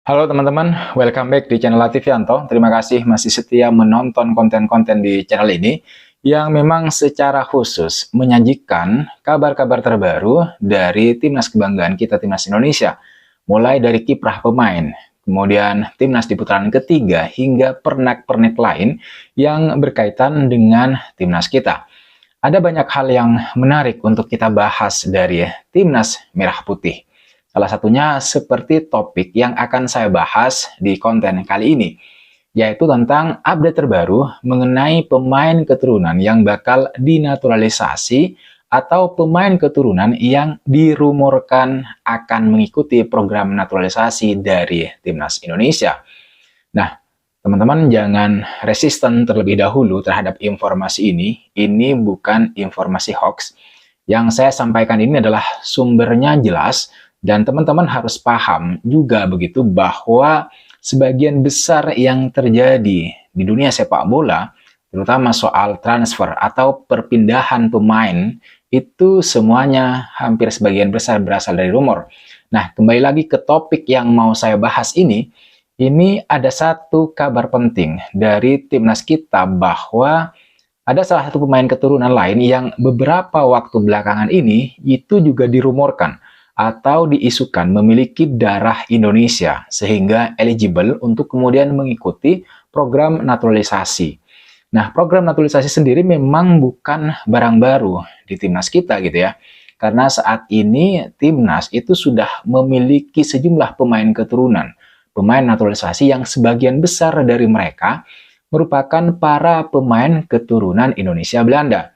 Halo teman-teman, welcome back di channel Lativianto. Terima kasih masih setia menonton konten-konten di channel ini yang memang secara khusus menyajikan kabar-kabar terbaru dari timnas kebanggaan kita, timnas Indonesia. Mulai dari kiprah pemain, kemudian timnas di putaran ketiga hingga pernak-pernik lain yang berkaitan dengan timnas kita. Ada banyak hal yang menarik untuk kita bahas dari timnas merah putih. Salah satunya seperti topik yang akan saya bahas di konten kali ini, yaitu tentang update terbaru mengenai pemain keturunan yang bakal dinaturalisasi atau pemain keturunan yang dirumorkan akan mengikuti program naturalisasi dari timnas Indonesia. Nah, teman-teman jangan resisten terlebih dahulu terhadap informasi ini. Ini bukan informasi hoax. Yang saya sampaikan ini adalah sumbernya jelas, dan teman-teman harus paham juga begitu bahwa sebagian besar yang terjadi di dunia sepak bola, terutama soal transfer atau perpindahan pemain, itu semuanya hampir sebagian besar berasal dari rumor. Nah, kembali lagi ke topik yang mau saya bahas ini ada satu kabar penting dari timnas kita bahwa ada salah satu pemain keturunan lain yang beberapa waktu belakangan ini itu juga dirumorkan atau diisukan memiliki darah Indonesia sehingga eligible untuk kemudian mengikuti program naturalisasi. Nah, program naturalisasi sendiri memang bukan barang baru di timnas kita gitu ya. Karena saat ini timnas itu sudah memiliki sejumlah pemain keturunan, pemain naturalisasi yang sebagian besar dari mereka merupakan para pemain keturunan Indonesia Belanda.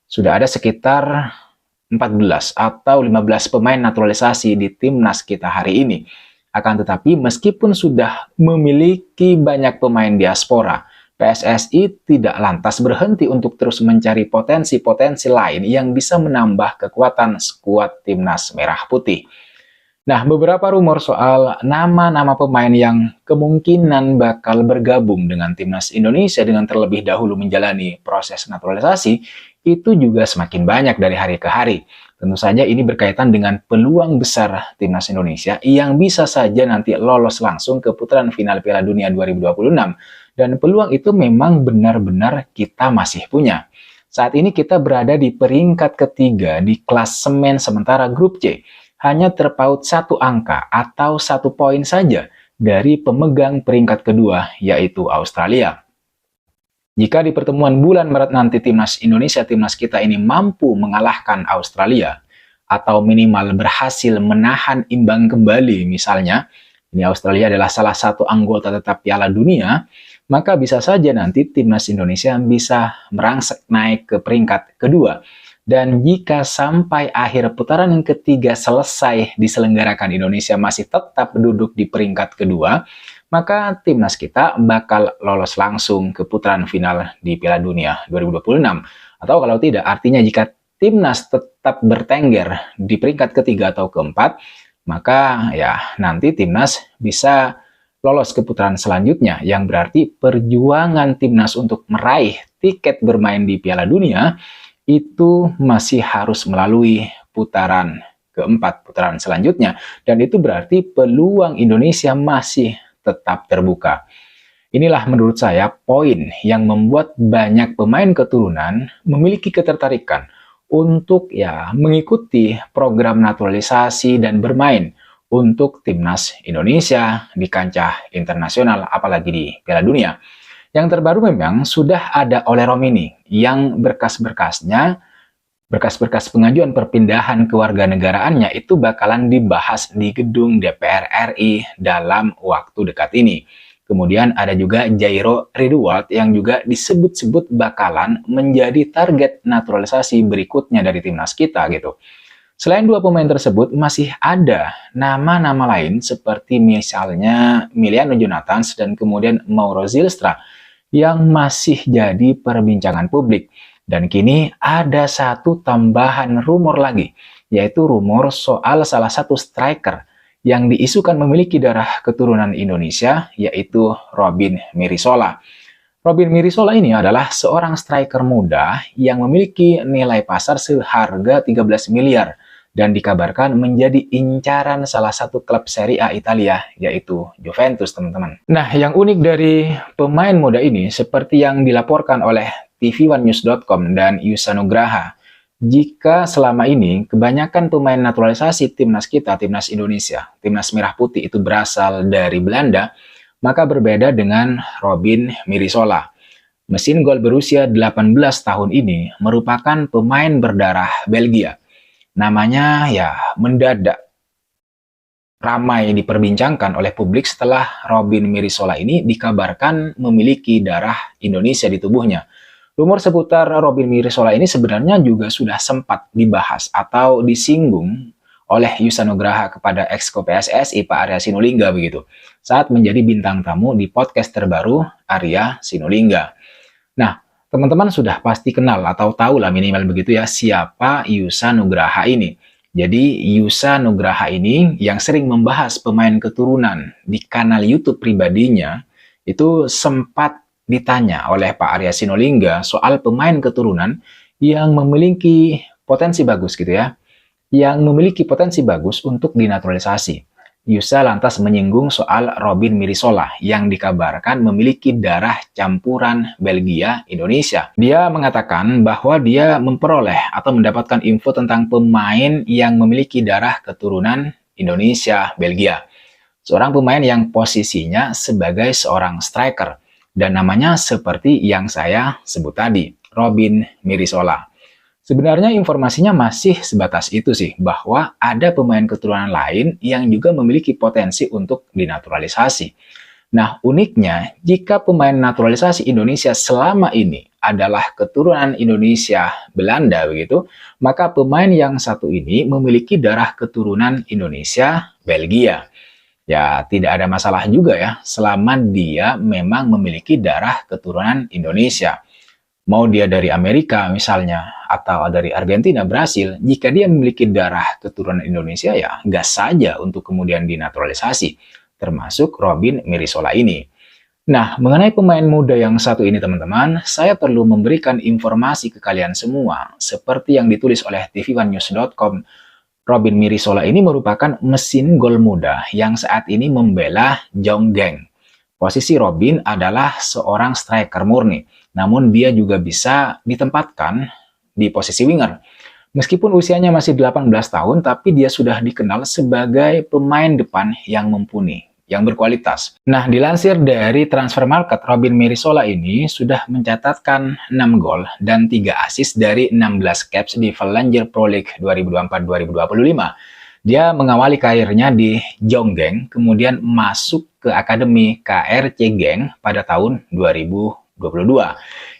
Sudah ada sekitar 14 atau 15 pemain naturalisasi di timnas kita hari ini. Akan tetapi meskipun sudah memiliki banyak pemain diaspora, PSSI tidak lantas berhenti untuk terus mencari potensi-potensi lain yang bisa menambah kekuatan skuad timnas merah putih. Nah, beberapa rumor soal nama-nama pemain yang kemungkinan bakal bergabung dengan timnas Indonesia dengan terlebih dahulu menjalani proses naturalisasi itu juga semakin banyak dari hari ke hari. Tentu saja ini berkaitan dengan peluang besar timnas Indonesia yang bisa saja nanti lolos langsung ke putaran final Piala Dunia 2026. Dan peluang itu memang benar-benar kita masih punya. Saat ini kita berada di peringkat ketiga di klasemen sementara grup C. Hanya terpaut satu angka atau 1 poin saja dari pemegang peringkat kedua, yaitu Australia. Jika di pertemuan bulan Maret nanti timnas Indonesia, timnas kita ini mampu mengalahkan Australia, atau minimal berhasil menahan imbang kembali misalnya, ini Australia adalah salah satu anggota tetap Piala Dunia, maka bisa saja nanti timnas Indonesia bisa merangsek naik ke peringkat kedua. Dan jika sampai akhir putaran yang ketiga selesai diselenggarakan Indonesia masih tetap duduk di peringkat kedua, maka timnas kita bakal lolos langsung ke putaran final di Piala Dunia 2026. Atau kalau tidak, artinya jika timnas tetap bertengger di peringkat ketiga atau keempat, maka ya nanti timnas bisa lolos ke putaran selanjutnya, yang berarti perjuangan timnas untuk meraih tiket bermain di Piala Dunia itu masih harus melalui putaran keempat, putaran selanjutnya. Dan itu berarti peluang Indonesia masih tetap terbuka. Inilah menurut saya poin yang membuat banyak pemain keturunan memiliki ketertarikan untuk mengikuti program naturalisasi dan bermain untuk timnas Indonesia di kancah internasional, apalagi di Piala Dunia. Yang terbaru memang sudah ada oleh Romini yang berkas-berkas pengajuan perpindahan kewarganegaraannya itu bakalan dibahas di gedung DPR RI dalam waktu dekat ini. Kemudian ada juga Jairo Ridwald yang juga disebut-sebut bakalan menjadi target naturalisasi berikutnya dari timnas kita gitu. Selain dua pemain tersebut, masih ada nama-nama lain seperti misalnya Emiliano Jonathans dan kemudian Mauro Zylstra yang masih jadi perbincangan publik. Dan kini ada satu tambahan rumor lagi, yaitu rumor soal salah satu striker yang diisukan memiliki darah keturunan Indonesia, yaitu Robin Mirisola. Robin Mirisola ini adalah seorang striker muda yang memiliki nilai pasar seharga 13 miliar dan dikabarkan menjadi incaran salah satu klub Serie A Italia, yaitu Juventus, teman-teman. Nah, yang unik dari pemain muda ini, seperti yang dilaporkan oleh tv1news.com dan Yusa Nugraha, jika selama ini kebanyakan pemain naturalisasi timnas kita, timnas Indonesia, timnas merah putih itu berasal dari Belanda, maka berbeda dengan Robin Mirisola. Mesin gol berusia 18 tahun ini merupakan pemain berdarah Belgia. Namanya ya mendadak ramai diperbincangkan oleh publik setelah Robin Mirisola ini dikabarkan memiliki darah Indonesia di tubuhnya. Rumor seputar Robin Mirisola ini sebenarnya juga sudah sempat dibahas atau disinggung oleh Yusa Nugraha kepada Exco PSSI Pak Arya Sinulinga begitu, saat menjadi bintang tamu di podcast terbaru Arya Sinulinga. Nah, teman-teman sudah pasti kenal atau tahu lah minimal begitu ya siapa Yusa Nugraha ini. Jadi Yusa Nugraha ini yang sering membahas pemain keturunan di kanal YouTube pribadinya itu sempat ditanya oleh Pak Arya Sinulinga soal pemain keturunan yang memiliki potensi bagus gitu ya, yang memiliki potensi bagus untuk dinaturalisasi. Yusa lantas menyinggung soal Robin Mirisola yang dikabarkan memiliki darah campuran Belgia-Indonesia. Dia mengatakan bahwa dia memperoleh atau mendapatkan info tentang pemain yang memiliki darah keturunan Indonesia-Belgia. Seorang pemain yang posisinya sebagai seorang striker dan namanya seperti yang saya sebut tadi, Robin Mirisola. Sebenarnya informasinya masih sebatas itu sih, bahwa ada pemain keturunan lain yang juga memiliki potensi untuk dinaturalisasi. Nah, uniknya, jika pemain naturalisasi Indonesia selama ini adalah keturunan Indonesia Belanda begitu, maka pemain yang satu ini memiliki darah keturunan Indonesia Belgia. Ya, tidak ada masalah juga ya, selama dia memang memiliki darah keturunan Indonesia. Mau dia dari Amerika misalnya, atau dari Argentina, Brasil, jika dia memiliki darah keturunan Indonesia ya gas saja untuk kemudian dinaturalisasi, termasuk Robin Mirisola ini. Nah, mengenai pemain muda yang satu ini teman-teman, saya perlu memberikan informasi ke kalian semua, seperti yang ditulis oleh tv1news.com. Robin Mirisola ini merupakan mesin gol muda yang saat ini membela Jonggeng. Posisi Robin adalah seorang striker murni, namun dia juga bisa ditempatkan di posisi winger. Meskipun usianya masih 18 tahun, tapi dia sudah dikenal sebagai pemain depan yang mumpuni, yang berkualitas. Nah, dilansir dari Transfer Market, Robin Mirisola ini sudah mencatatkan 6 gol dan 3 assist dari 16 caps di Vallanger Pro League 2024-2025. Dia mengawali karirnya di Jonggeng, kemudian masuk ke Akademi KRC Genk pada tahun 2022.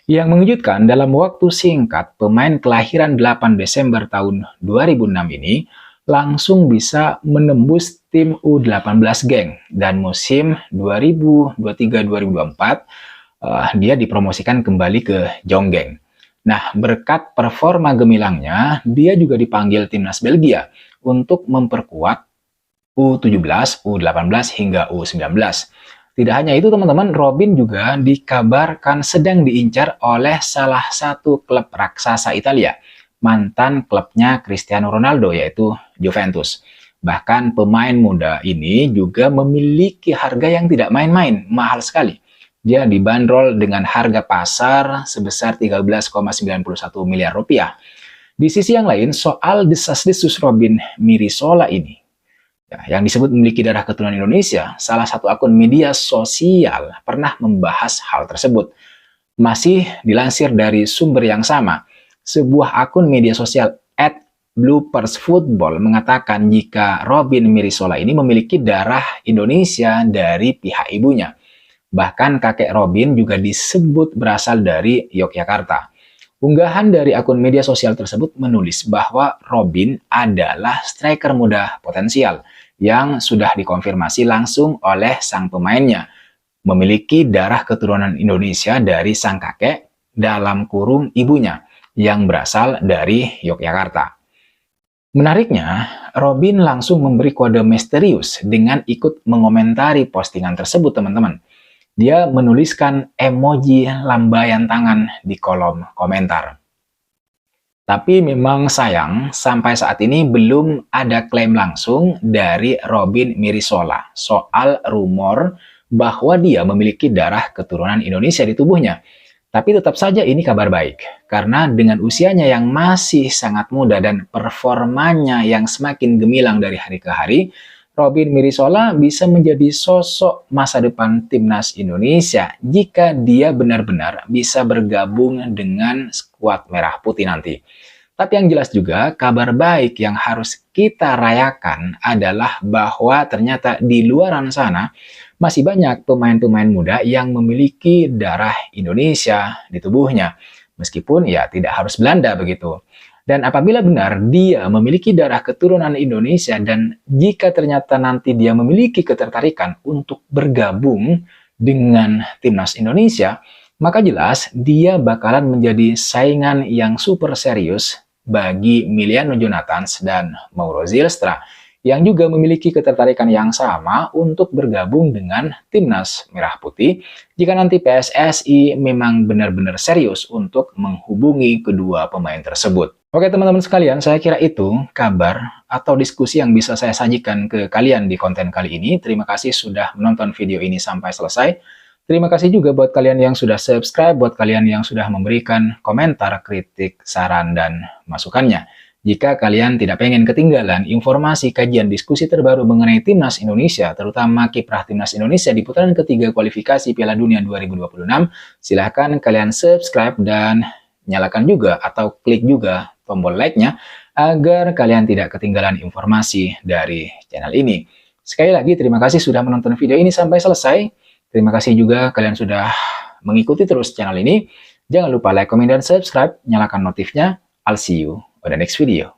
Yang mengejutkan, dalam waktu singkat, pemain kelahiran 8 Desember tahun 2006 ini langsung bisa menembus tim U18 Genk. Dan musim 2023-2024, dia dipromosikan kembali ke Jonggeng. Nah, berkat performa gemilangnya, dia juga dipanggil timnas Belgia untuk memperkuat U17, U18, hingga U19. Tidak hanya itu teman-teman, Robin juga dikabarkan sedang diincar oleh salah satu klub raksasa Italia, mantan klubnya Cristiano Ronaldo, yaitu Juventus. Bahkan pemain muda ini juga memiliki harga yang tidak main-main, mahal sekali. Dia dibanderol dengan harga pasar sebesar 13,91 miliar rupiah. Di sisi yang lain, soal desas-desus Robin Mirisola ini, yang disebut memiliki darah keturunan Indonesia, salah satu akun media sosial pernah membahas hal tersebut. Masih dilansir dari sumber yang sama, sebuah akun media sosial @bloopersfootball mengatakan jika Robin Mirisola ini memiliki darah Indonesia dari pihak ibunya. Bahkan kakek Robin juga disebut berasal dari Yogyakarta. Unggahan dari akun media sosial tersebut menulis bahwa Robin adalah striker muda potensial yang sudah dikonfirmasi langsung oleh sang pemainnya, memiliki darah keturunan Indonesia dari sang kakek dalam kurung ibunya yang berasal dari Yogyakarta. Menariknya, Robin langsung memberi kode misterius dengan ikut mengomentari postingan tersebut, teman-teman. Dia menuliskan emoji lambaian tangan di kolom komentar. Tapi memang sayang, sampai saat ini belum ada klaim langsung dari Robin Mirisola soal rumor bahwa dia memiliki darah keturunan Indonesia di tubuhnya. Tapi tetap saja ini kabar baik, karena dengan usianya yang masih sangat muda dan performanya yang semakin gemilang dari hari ke hari, Robin Mirisola bisa menjadi sosok masa depan timnas Indonesia jika dia benar-benar bisa bergabung dengan skuad merah putih nanti. Tapi yang jelas juga, kabar baik yang harus kita rayakan adalah bahwa ternyata di luaran sana masih banyak pemain-pemain muda yang memiliki darah Indonesia di tubuhnya. Meskipun ya tidak harus Belanda begitu. Dan apabila benar dia memiliki darah keturunan Indonesia dan jika ternyata nanti dia memiliki ketertarikan untuk bergabung dengan timnas Indonesia, maka jelas dia bakalan menjadi saingan yang super serius bagi Emiliano Jonathans dan Mauro Zylstra yang juga memiliki ketertarikan yang sama untuk bergabung dengan timnas Merah Putih jika nanti PSSI memang benar-benar serius untuk menghubungi kedua pemain tersebut. Oke teman-teman sekalian, saya kira itu kabar atau diskusi yang bisa saya sajikan ke kalian di konten kali ini. Terima kasih sudah menonton video ini sampai selesai. Terima kasih juga buat kalian yang sudah subscribe, buat kalian yang sudah memberikan komentar, kritik, saran, dan masukannya. Jika kalian tidak pengen ketinggalan informasi kajian diskusi terbaru mengenai Timnas Indonesia, terutama kiprah Timnas Indonesia di putaran ketiga kualifikasi Piala Dunia 2026, silahkan kalian subscribe dan nyalakan juga atau klik juga tombol like-nya agar kalian tidak ketinggalan informasi dari channel ini. Sekali lagi, terima kasih sudah menonton video ini sampai selesai. Terima kasih juga kalian sudah mengikuti terus channel ini. Jangan lupa like, comment, dan subscribe. Nyalakan notifnya. I'll see you on the next video.